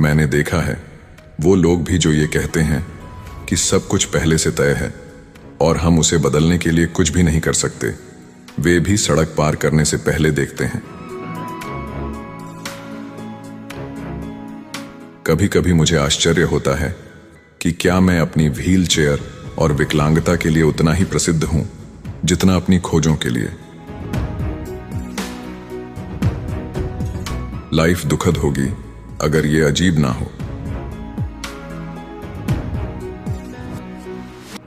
मैंने देखा है वो लोग भी जो ये कहते हैं कि सब कुछ पहले से तय है और हम उसे बदलने के लिए कुछ भी नहीं कर सकते, वे भी सड़क पार करने से पहले देखते हैं। कभी कभी मुझे आश्चर्य होता है कि क्या मैं अपनी व्हील चेयर और विकलांगता के लिए उतना ही प्रसिद्ध हूं जितना अपनी खोजों के लिए। लाइफ दुखद होगी अगर ये अजीब ना हो।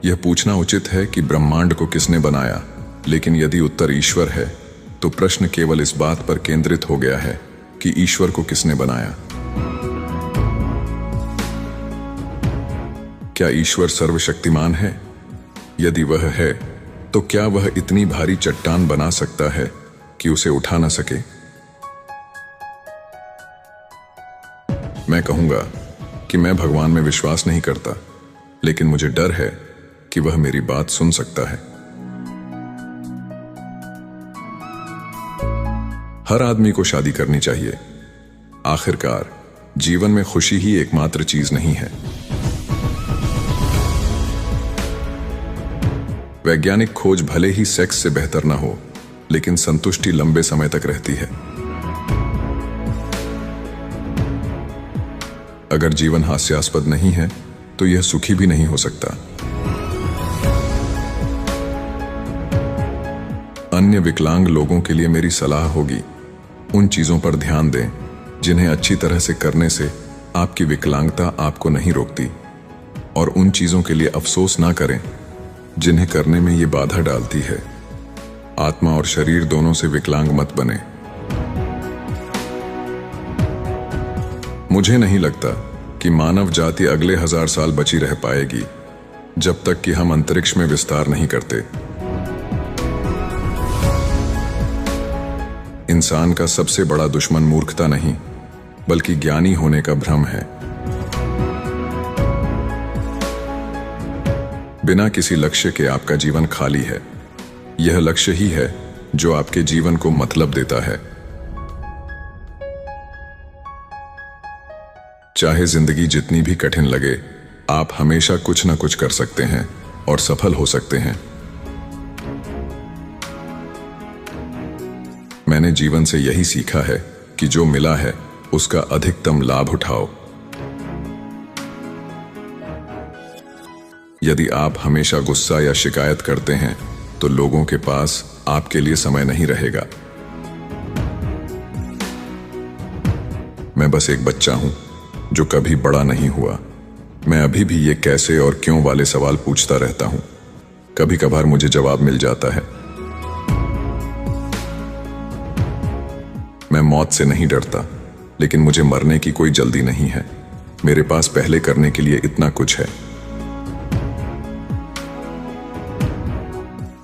यह पूछना उचित है कि ब्रह्मांड को किसने बनाया, लेकिन यदि उत्तर ईश्वर है तो प्रश्न केवल इस बात पर केंद्रित हो गया है कि ईश्वर को किसने बनाया। क्या ईश्वर सर्वशक्तिमान है? यदि वह है तो क्या वह इतनी भारी चट्टान बना सकता है कि उसे उठा ना सके? मैं कहूंगा कि मैं भगवान में विश्वास नहीं करता, लेकिन मुझे डर है कि वह मेरी बात सुन सकता है। हर आदमी को शादी करनी चाहिए। आखिरकार जीवन में खुशी ही एकमात्र चीज नहीं है। वैज्ञानिक खोज भले ही सेक्स से बेहतर ना हो, लेकिन संतुष्टि लंबे समय तक रहती है। अगर जीवन हास्यास्पद नहीं है तो यह सुखी भी नहीं हो सकता। अन्य विकलांग लोगों के लिए मेरी सलाह होगी, उन चीजों पर ध्यान दें जिन्हें अच्छी तरह से करने से आपकी विकलांगता आपको नहीं रोकती, और उन चीजों के लिए अफसोस ना करें जिन्हें करने में ये बाधा डालती है। आत्मा और शरीर दोनों से विकलांग मत बने। मुझे नहीं लगता कि मानव जाति अगले 1000 साल बची रह पाएगी जब तक कि हम अंतरिक्ष में विस्तार नहीं करते। इंसान का सबसे बड़ा दुश्मन मूर्खता नहीं, बल्कि ज्ञानी होने का भ्रम है। बिना किसी लक्ष्य के आपका जीवन खाली है। यह लक्ष्य ही है जो आपके जीवन को मतलब देता है। चाहे जिंदगी जितनी भी कठिन लगे, आप हमेशा कुछ ना कुछ कर सकते हैं और सफल हो सकते हैं। मैंने जीवन से यही सीखा है कि जो मिला है उसका अधिकतम लाभ उठाओ। यदि आप हमेशा गुस्सा या शिकायत करते हैं तो लोगों के पास आपके लिए समय नहीं रहेगा। मैं बस एक बच्चा हूं जो कभी बड़ा नहीं हुआ। मैं अभी भी ये कैसे और क्यों वाले सवाल पूछता रहता हूं। कभी कभार मुझे जवाब मिल जाता है। मैं मौत से नहीं डरता, लेकिन मुझे मरने की कोई जल्दी नहीं है। मेरे पास पहले करने के लिए इतना कुछ है।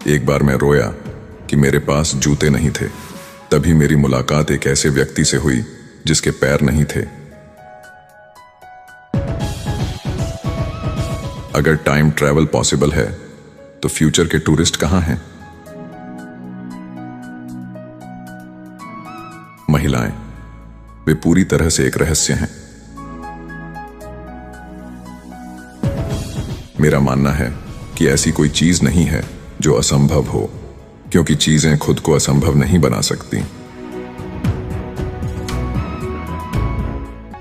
एक बार मैं रोया कि मेरे पास जूते नहीं थे। तभी मेरी मुलाकात एक ऐसे व्यक्ति से हुई जिसके पैर नहीं थे। अगर टाइम ट्रैवल पॉसिबल है तो फ्यूचर के टूरिस्ट कहां हैं? महिलाएं, वे पूरी तरह से एक रहस्य हैं। मेरा मानना है कि ऐसी कोई चीज नहीं है जो असंभव हो, क्योंकि चीजें खुद को असंभव नहीं बना सकती।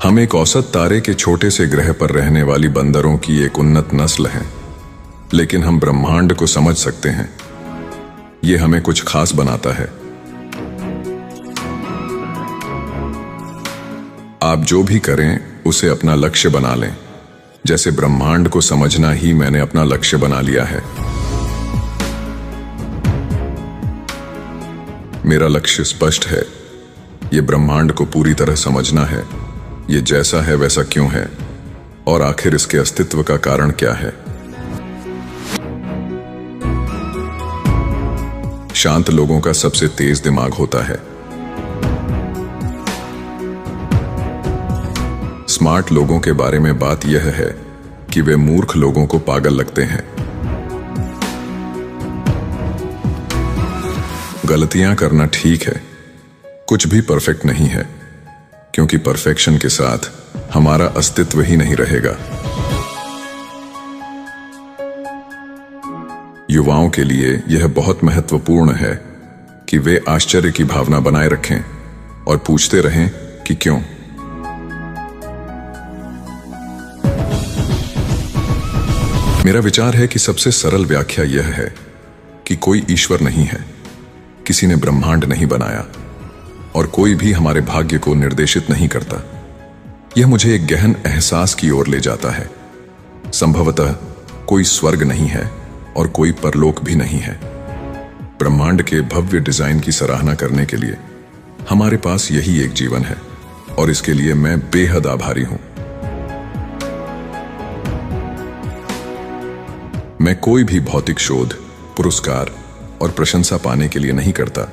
हम एक औसत तारे के छोटे से ग्रह पर रहने वाली बंदरों की एक उन्नत नस्ल हैं, लेकिन हम ब्रह्मांड को समझ सकते हैं। यह हमें कुछ खास बनाता है। आप जो भी करें उसे अपना लक्ष्य बना लें। जैसे ब्रह्मांड को समझना ही मैंने अपना लक्ष्य बना लिया है। मेरा लक्ष्य स्पष्ट है। यह ब्रह्मांड को पूरी तरह समझना है। ये जैसा है वैसा क्यों है, और आखिर इसके अस्तित्व का कारण क्या है। शांत लोगों का सबसे तेज दिमाग होता है। स्मार्ट लोगों के बारे में बात यह है कि वे मूर्ख लोगों को पागल लगते हैं। गलतियां करना ठीक है, कुछ भी परफेक्ट नहीं है, क्योंकि परफेक्शन के साथ हमारा अस्तित्व ही नहीं रहेगा। युवाओं के लिए यह बहुत महत्वपूर्ण है कि वे आश्चर्य की भावना बनाए रखें और पूछते रहें कि क्यों। मेरा विचार है कि सबसे सरल व्याख्या यह है कि कोई ईश्वर नहीं है, किसी ने ब्रह्मांड नहीं बनाया और कोई भी हमारे भाग्य को निर्देशित नहीं करता। यह मुझे एक गहन एहसास की ओर ले जाता है। संभवतः कोई स्वर्ग नहीं है और कोई परलोक भी नहीं है। ब्रह्मांड के भव्य डिजाइन की सराहना करने के लिए हमारे पास यही एक जीवन है और इसके लिए मैं बेहद आभारी हूं। मैं कोई भी भौतिक शोध, पुरस्कार और प्रशंसा पाने के लिए नहीं करता,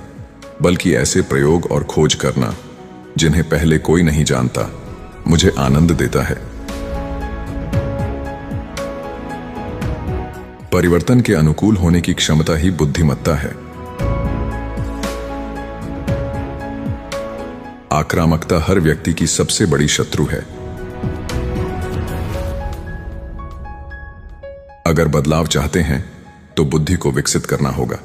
बल्कि ऐसे प्रयोग और खोज करना जिन्हें पहले कोई नहीं जानता मुझे आनंद देता है। परिवर्तन के अनुकूल होने की क्षमता ही बुद्धिमत्ता है। आक्रामकता हर व्यक्ति की सबसे बड़ी शत्रु है। अगर बदलाव चाहते हैं तो बुद्धि को विकसित करना होगा।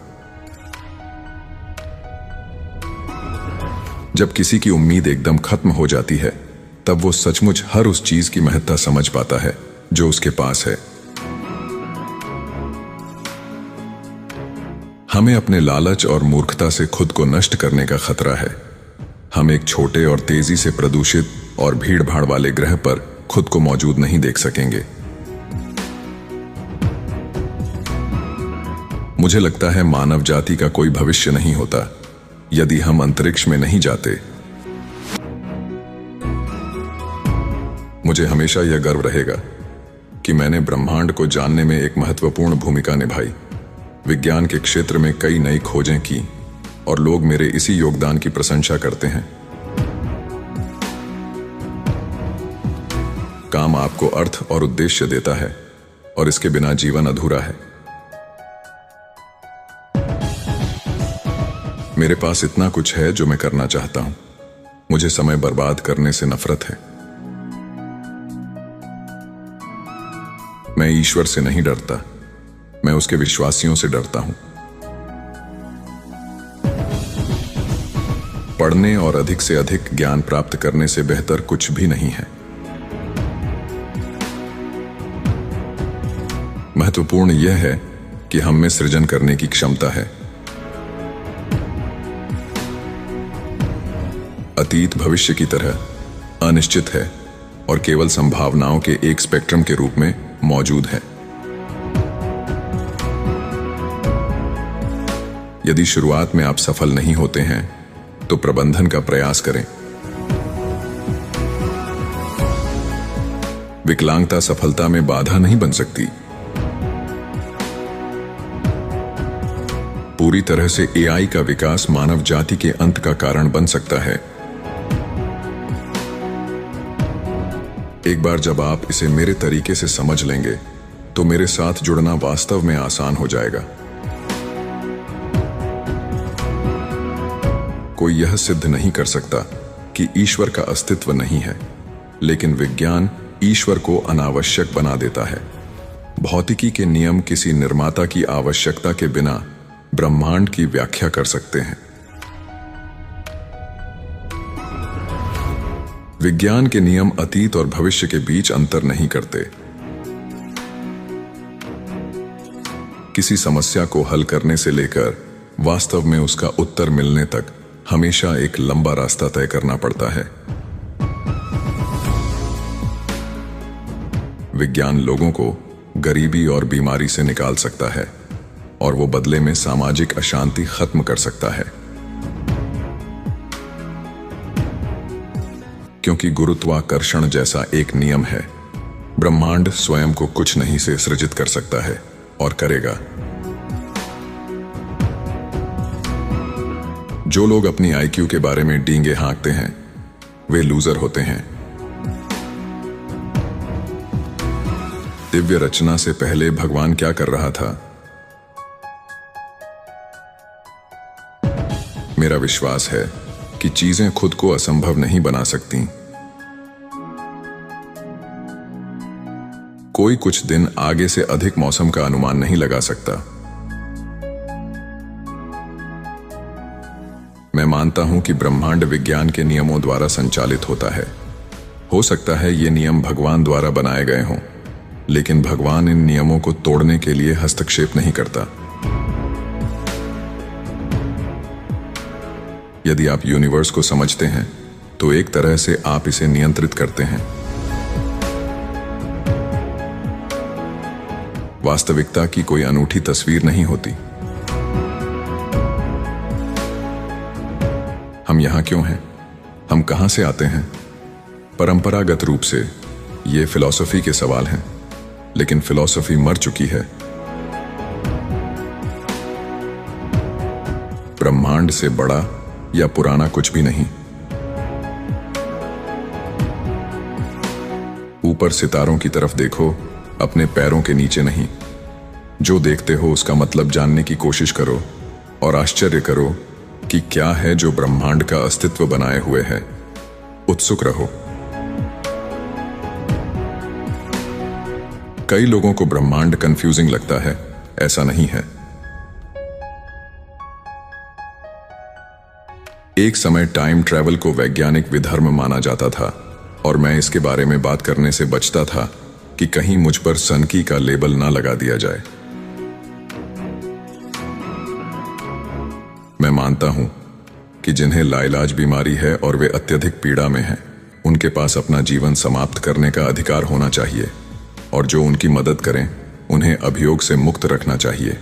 जब किसी की उम्मीद एकदम खत्म हो जाती है, तब वो सचमुच हर उस चीज की महत्ता समझ पाता है जो उसके पास है। हमें अपने लालच और मूर्खता से खुद को नष्ट करने का खतरा है। हम एक छोटे और तेजी से प्रदूषित और भीड़-भाड़ वाले ग्रह पर खुद को मौजूद नहीं देख सकेंगे। मुझे लगता है मानव जाति का कोई भविष्य नहीं होता यदि हम अंतरिक्ष में नहीं जाते। मुझे हमेशा यह गर्व रहेगा कि मैंने ब्रह्मांड को जानने में एक महत्वपूर्ण भूमिका निभाई। विज्ञान के क्षेत्र में कई नई खोजें की और लोग मेरे इसी योगदान की प्रशंसा करते हैं। काम आपको अर्थ और उद्देश्य देता है और इसके बिना जीवन अधूरा है। मेरे पास इतना कुछ है जो मैं करना चाहता हूं। मुझे समय बर्बाद करने से नफरत है। मैं ईश्वर से नहीं डरता, मैं उसके विश्वासियों से डरता हूं। पढ़ने और अधिक से अधिक ज्ञान प्राप्त करने से बेहतर कुछ भी नहीं है। महत्वपूर्ण यह है कि हम में सृजन करने की क्षमता है। अतीत भविष्य की तरह अनिश्चित है और केवल संभावनाओं के एक स्पेक्ट्रम के रूप में मौजूद है। यदि शुरुआत में आप सफल नहीं होते हैं तो प्रबंधन का प्रयास करें। विकलांगता सफलता में बाधा नहीं बन सकती। पूरी तरह से एआई का विकास मानव जाति के अंत का कारण बन सकता है। एक बार जब आप इसे मेरे तरीके से समझ लेंगे तो मेरे साथ जुड़ना वास्तव में आसान हो जाएगा। कोई यह सिद्ध नहीं कर सकता कि ईश्वर का अस्तित्व नहीं है, लेकिन विज्ञान ईश्वर को अनावश्यक बना देता है। भौतिकी के नियम किसी निर्माता की आवश्यकता के बिना ब्रह्मांड की व्याख्या कर सकते हैं। विज्ञान के नियम अतीत और भविष्य के बीच अंतर नहीं करते। किसी समस्या को हल करने से लेकर वास्तव में उसका उत्तर मिलने तक हमेशा एक लंबा रास्ता तय करना पड़ता है। विज्ञान लोगों को गरीबी और बीमारी से निकाल सकता है और वो बदले में सामाजिक अशांति खत्म कर सकता है। क्योंकि गुरुत्वाकर्षण जैसा एक नियम है, ब्रह्मांड स्वयं को कुछ नहीं से सृजित कर सकता है और करेगा। जो लोग अपनी आईक्यू के बारे में डींगे हाँकते हैं, वे लूजर होते हैं। दिव्य रचना से पहले भगवान क्या कर रहा था? मेरा विश्वास है कि चीजें खुद को असंभव नहीं बना सकती। कोई कुछ दिन आगे से अधिक मौसम का अनुमान नहीं लगा सकता। मैं मानता हूं कि ब्रह्मांड विज्ञान के नियमों द्वारा संचालित होता है। हो सकता है ये नियम भगवान द्वारा बनाए गए हों, लेकिन भगवान इन नियमों को तोड़ने के लिए हस्तक्षेप नहीं करता। यदि आप यूनिवर्स को समझते हैं तो एक तरह से आप इसे नियंत्रित करते हैं। वास्तविकता की कोई अनूठी तस्वीर नहीं होती। हम यहां क्यों हैं? हम कहां से आते हैं? परंपरागत रूप से ये फिलॉसफी के सवाल हैं, लेकिन फिलॉसफी मर चुकी है। ब्रह्मांड से बड़ा या पुराना कुछ भी नहीं। ऊपर सितारों की तरफ देखो, अपने पैरों के नीचे नहीं। जो देखते हो उसका मतलब जानने की कोशिश करो और आश्चर्य करो कि क्या है जो ब्रह्मांड का अस्तित्व बनाए हुए है। उत्सुक रहो। कई लोगों को ब्रह्मांड कंफ्यूजिंग लगता है। ऐसा नहीं है। एक समय टाइम ट्रैवल को वैज्ञानिक विधर्म माना जाता था और मैं इसके बारे में बात करने से बचता था कि कहीं मुझ पर सनकी का लेबल ना लगा दिया जाए। मैं मानता हूं कि जिन्हें लाइलाज बीमारी है और वे अत्यधिक पीड़ा में हैं, उनके पास अपना जीवन समाप्त करने का अधिकार होना चाहिए और जो उनकी मदद करें उन्हें अभियोग से मुक्त रखना चाहिए।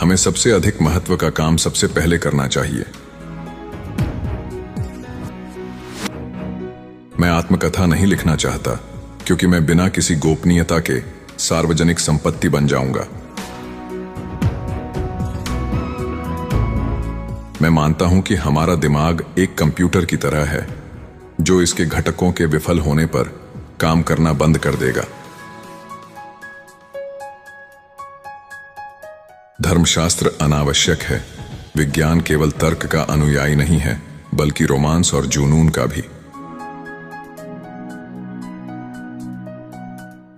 हमें सबसे अधिक महत्व का काम सबसे पहले करना चाहिए। मैं आत्मकथा नहीं लिखना चाहता क्योंकि मैं बिना किसी गोपनीयता के सार्वजनिक संपत्ति बन जाऊंगा। मैं मानता हूं कि हमारा दिमाग एक कंप्यूटर की तरह है जो इसके घटकों के विफल होने पर काम करना बंद कर देगा। धर्मशास्त्र अनावश्यक है। विज्ञान केवल तर्क का अनुयायी नहीं है, बल्कि रोमांस और जुनून का भी।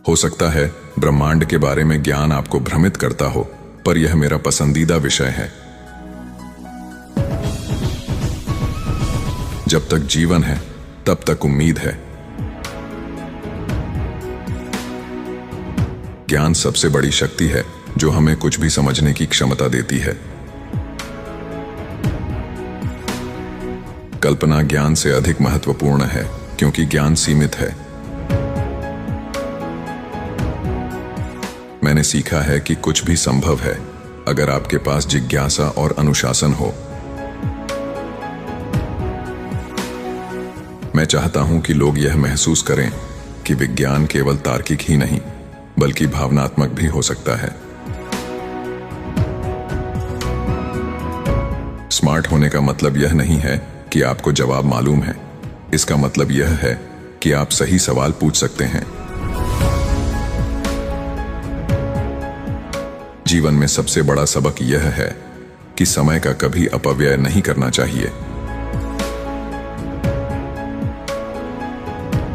हो सकता है ब्रह्मांड के बारे में ज्ञान आपको भ्रमित करता हो, पर यह मेरा पसंदीदा विषय है। जब तक जीवन है तब तक उम्मीद है। ज्ञान सबसे बड़ी शक्ति है जो हमें कुछ भी समझने की क्षमता देती है। कल्पना ज्ञान से अधिक महत्वपूर्ण है क्योंकि ज्ञान सीमित है। मैंने सीखा है कि कुछ भी संभव है अगर आपके पास जिज्ञासा और अनुशासन हो। मैं चाहता हूं कि लोग यह महसूस करें कि विज्ञान केवल तार्किक ही नहीं बल्कि भावनात्मक भी हो सकता है। स्मार्ट होने का मतलब यह नहीं है कि आपको जवाब मालूम है। इसका मतलब यह है कि आप सही सवाल पूछ सकते हैं। जीवन में सबसे बड़ा सबक यह है कि समय का कभी अपव्यय नहीं करना चाहिए।